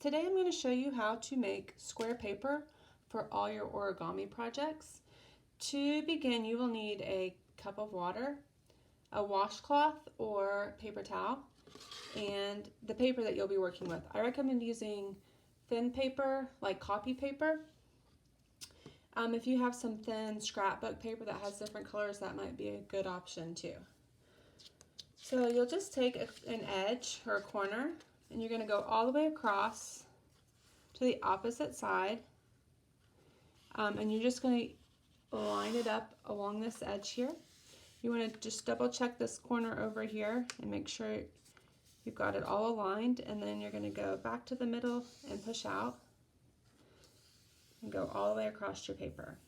Today I'm going to show you how to make square paper for all your origami projects. To begin, you will need a cup of water, a washcloth or paper towel, and the paper that you'll be working with. I recommend using thin paper like copy paper. If you have some thin scrapbook paper that has different colors, that might be a good option too. So you'll just take an edge or a corner, and you're going to go all the way across to the opposite side, and you're just going to line it up along this edge here. You want to just double check this corner over here and make sure you've got it all aligned, and then you're going to go back to the middle and push out and go all the way across your paper.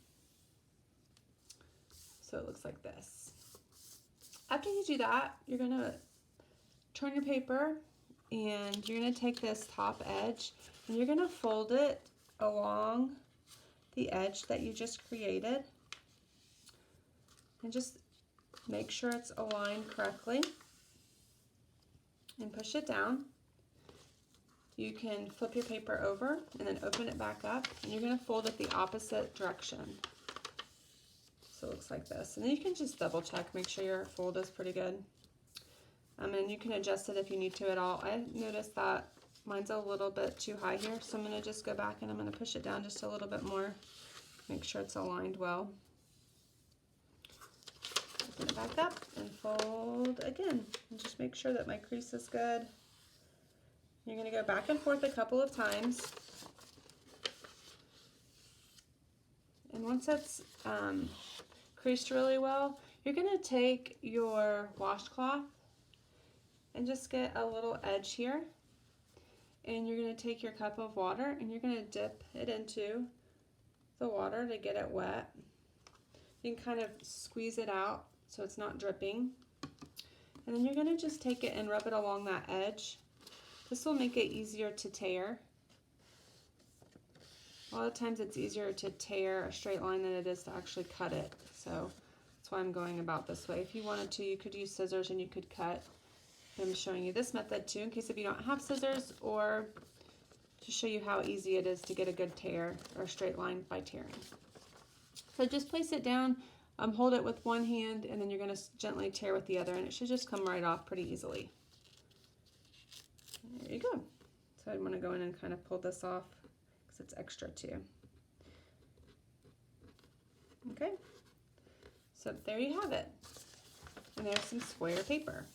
So it looks like this. After you do that, you're going to turn your paper and you're going to take this top edge and you're going to fold it along the edge that you just created, and just make sure it's aligned correctly and push it down. You can flip your paper over and then open it back up, and you're going to fold it the opposite direction. So it looks like this, and then you can just double check, make sure your fold is pretty good. And you can adjust it if you need to at all. I noticed that mine's a little bit too high here, so I'm going to just go back and I'm going to push it down just a little bit more. Make sure it's aligned well. Open it back up and fold again. And just make sure that my crease is good. You're going to go back and forth a couple of times. And once it's creased really well, you're going to take your washcloth and just get a little edge here, and you're going to take your cup of water and you're going to dip it into the water to get it wet. You can kind of squeeze it out so it's not dripping, and then you're going to just take it and rub it along that edge. This will make it easier to tear. A lot of times it's easier to tear a straight line than it is to actually cut it, so that's why I'm going about this way. If you wanted to, you could use scissors and you could cut. I'm showing you this method too, in case if you don't have scissors, or to show you how easy it is to get a good tear or straight line by tearing. So just place it down, hold it with one hand, and then you're going to gently tear with the other, and it should just come right off pretty easily. There you go. So I'm going to go in and kind of pull this off because it's extra too. Okay, so there you have it, and there's some square paper.